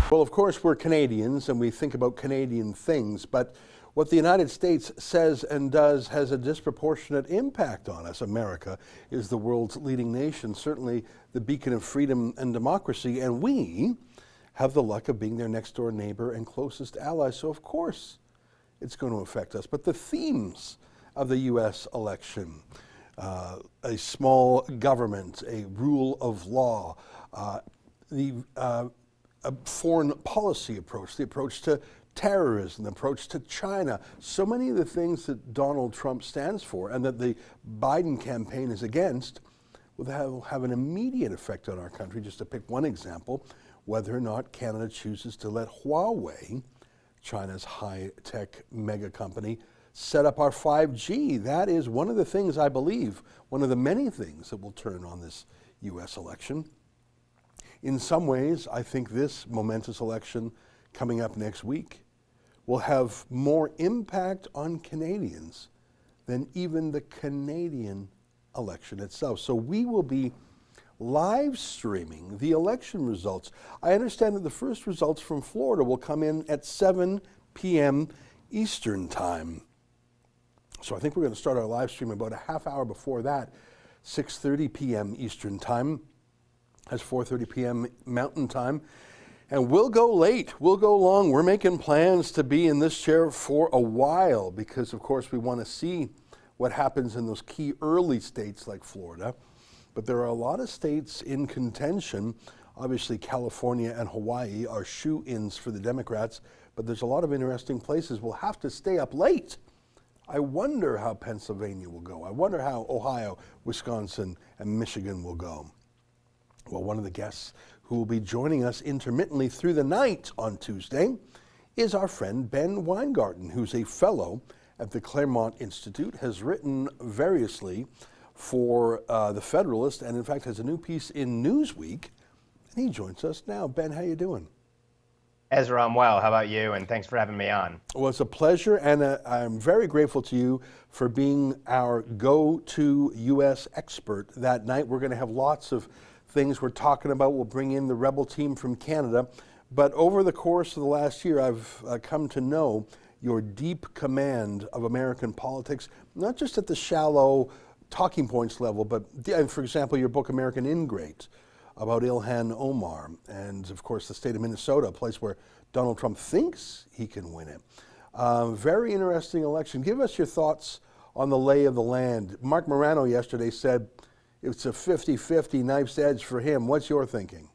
Well, of course, we're Canadians and we think about Canadian things, but what the United States says and does has a disproportionate impact on us. America is the world's leading nation, certainly the beacon of freedom and democracy, and we have the luck of being their next door neighbor and closest ally, so of course it's going to affect us. But the themes of the U.S. election, a small government, a rule of law, a foreign policy approach, the approach to terrorism, the approach to China, so many of the things that Donald Trump stands for and that the Biden campaign is against will have an immediate effect on our country. Just to pick one example, whether or not Canada chooses to let Huawei, China's high-tech mega company, set up our 5G. That is one of the things, I believe, one of the many things that will turn on this U.S. election. In some ways, I think this momentous election coming up next week will have more impact on Canadians than even the Canadian election itself. So we will be live streaming the election results. I understand that the first results from Florida will come in at 7 p.m. Eastern time. So I think we're going to start our live stream about a half hour before that, 6:30 p.m. Eastern time. That's 4:30 p.m. Mountain Time. And we'll go late, we'll go long. We're making plans to be in this chair for a while because, of course, we want to see what happens in those key early states like Florida. But there are a lot of states in contention. Obviously, California and Hawaii are shoe-ins for the Democrats, but there's a lot of interesting places. We'll have to stay up late. I wonder how Pennsylvania will go. I wonder how Ohio, Wisconsin, and Michigan will go. Well, one of the guests who will be joining us intermittently through the night on Tuesday is our friend Ben Weingarten, who's a fellow at the Claremont Institute, has written variously for The Federalist, and in fact has a new piece in Newsweek, and he joins us now. Ben, how you doing? Ezra, I'm well. How about you? And thanks for having me on. Well, it's a pleasure, and I'm very grateful to you for being our go-to U.S. expert that night. We're going to have lots of things we're talking about. We'll bring in the Rebel team from Canada. But over the course of the last year, I've come to know your deep command of American politics, not just at the shallow talking points level, but, for example, your book, American Ingrate, about Ilhan Omar, and, of course, the state of Minnesota, a place where Donald Trump thinks he can win it. Very interesting election. Give us your thoughts on the lay of the land. Mark Morano yesterday said it's a 50-50 knife's edge for him. What's your thinking?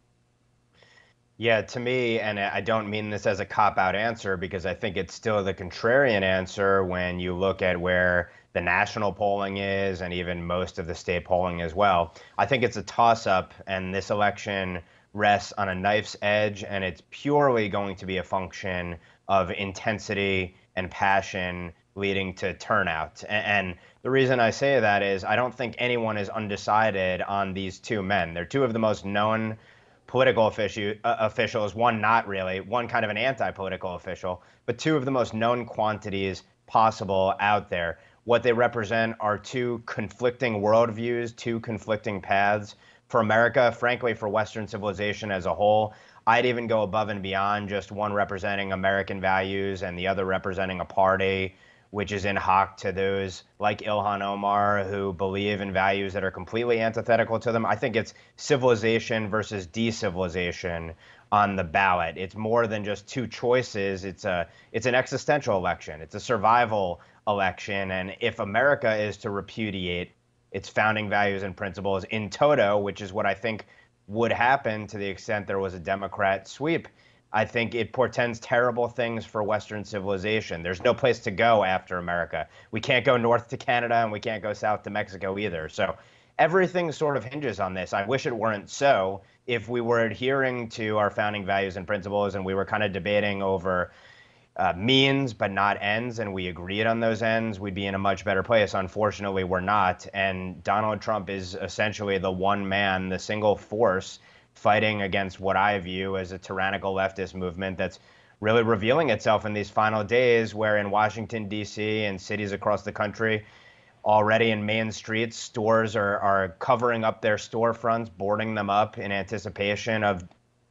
Yeah, to me, and I don't mean this as a cop-out answer because I think it's still the contrarian answer when you look at where the national polling is and even most of the state polling as well. I think it's a toss-up, and this election rests on a knife's edge, and it's purely going to be a function of intensity and passion leading to turnout. And the reason I say that is I don't think anyone is undecided on these two men. They're two of the most known political officials, one not really, one kind of an anti-political official, but two of the most known quantities possible out there. What they represent are two conflicting worldviews, two conflicting paths for America, frankly, for Western civilization as a whole. I'd even go above and beyond just one representing American values and the other representing a party which is in hock to those like Ilhan Omar who believe in values that are completely antithetical to them. I think it's civilization versus decivilization on the ballot. It's more than just two choices. It's an existential election. It's a survival election. And if America is to repudiate its founding values and principles in toto, which is what I think would happen to the extent there was a Democrat sweep, I think it portends terrible things for Western civilization. There's no place to go after America. We can't go north to Canada and we can't go south to Mexico either. So everything sort of hinges on this. I wish it weren't so. If we were adhering to our founding values and principles and we were kind of debating over means but not ends, and we agreed on those ends, we'd be in a much better place. Unfortunately, we're not. And Donald Trump is essentially the one man, the single force fighting against what I view as a tyrannical leftist movement that's really revealing itself in these final days, where in Washington, D.C. and cities across the country, already in main streets, stores are covering up their storefronts, boarding them up in anticipation of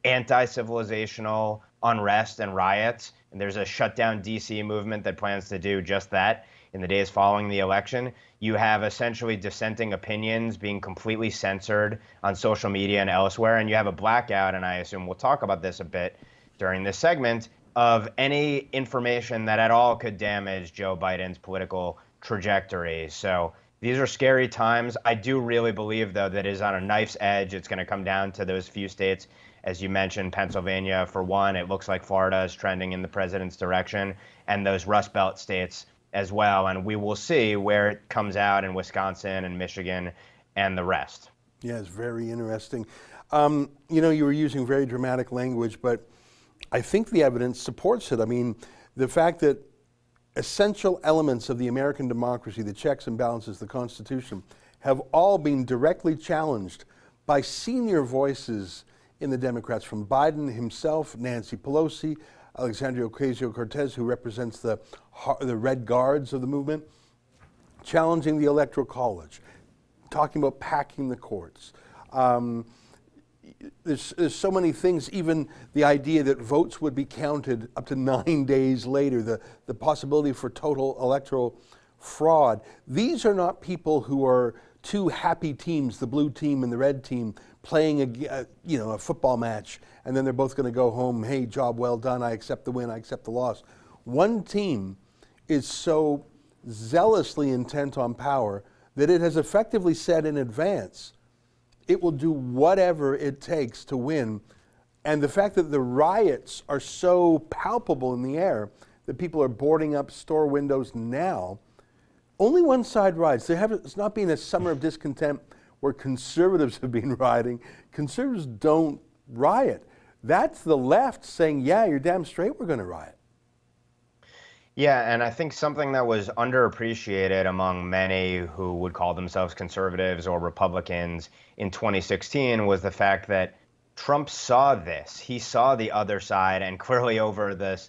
anti-civilizational, unrest and riots. And there's a shutdown DC movement that plans to do just that in the days following the election. You have essentially dissenting opinions being completely censored on social media and elsewhere. And you have a blackout, and I assume we'll talk about this a bit during this segment, of any information that at all could damage Joe Biden's political trajectory. So these are scary times. I do really believe, though, that it is on a knife's edge. It's going to come down to those few states, as you mentioned, Pennsylvania, for one. It looks like Florida is trending in the president's direction, and those Rust Belt states as well. And we will see where it comes out in Wisconsin and Michigan and the rest. Yeah, it's very interesting. You know, you were using very dramatic language, but I think the evidence supports it. I mean, the fact that essential elements of the American democracy, the checks and balances, the Constitution, have all been directly challenged by senior voices in the Democrats, from Biden himself, Nancy Pelosi, Alexandria Ocasio-Cortez, who represents the Red Guards of the movement, challenging the Electoral College, talking about packing the courts. There's so many things, even the idea that votes would be counted up to 9 days later, the possibility for total electoral fraud. These are not people who are two happy teams, the blue team and the red team, playing a football match, and then they're both going to go home, hey, job well done, I accept the win, I accept the loss. One team is so zealously intent on power that it has effectively said in advance it will do whatever it takes to win. And the fact that the riots are so palpable in the air that people are boarding up store windows now, only one side riots. It's not been a summer of discontent where conservatives have been rioting. Conservatives don't riot. That's the left saying, yeah, you're damn straight we're going to riot. Yeah, and I think something that was underappreciated among many who would call themselves conservatives or Republicans in 2016 was the fact that Trump saw this. He saw the other side, and clearly over this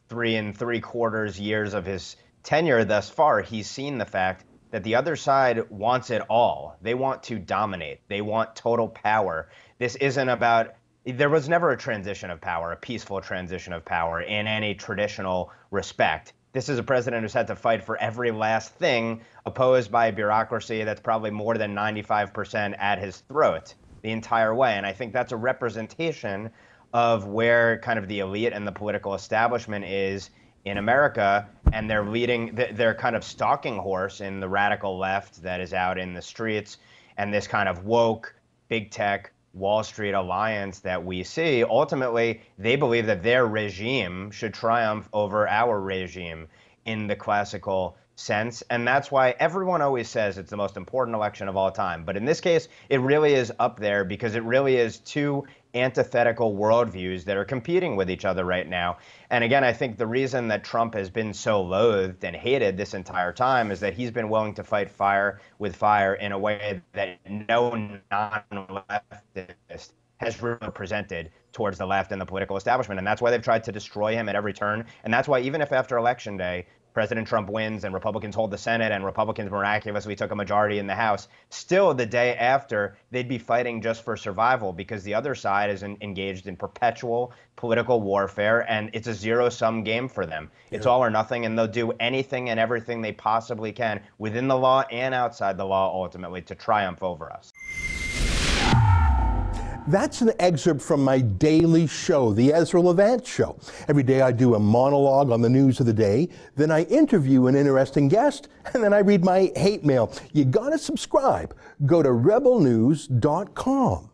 3 3/4 years of his tenure thus far, he's seen the fact that the other side wants it all. They want to dominate. They want total power. This isn't about, there was never a transition of power, a peaceful transition of power in any traditional respect. This is a president who's had to fight for every last thing, opposed by a bureaucracy that's probably more than 95% at his throat the entire way. And I think that's a representation of where kind of the elite and the political establishment is in America, and they're leading, they're kind of stalking horse in the radical left that is out in the streets, and this kind of woke, big tech, Wall Street alliance that we see. Ultimately, they believe that their regime should triumph over our regime in the classical sense. And that's why everyone always says it's the most important election of all time. But in this case, it really is up there because it really is two antithetical worldviews that are competing with each other right now. And again, I think the reason that Trump has been so loathed and hated this entire time is that he's been willing to fight fire with fire in a way that no non-leftist has really presented towards the left and the political establishment. And that's why they've tried to destroy him at every turn. And that's why even if after Election Day, President Trump wins and Republicans hold the Senate and Republicans miraculously took a majority in the House, still the day after, they'd be fighting just for survival because the other side is engaged in perpetual political warfare, and it's a zero-sum game for them. Yeah. It's all or nothing, and they'll do anything and everything they possibly can within the law and outside the law ultimately to triumph over us. That's an excerpt from my daily show, the Ezra Levant Show. Every day I do a monologue on the news of the day, then I interview an interesting guest, and then I read my hate mail. You gotta subscribe. Go to rebelnews.com.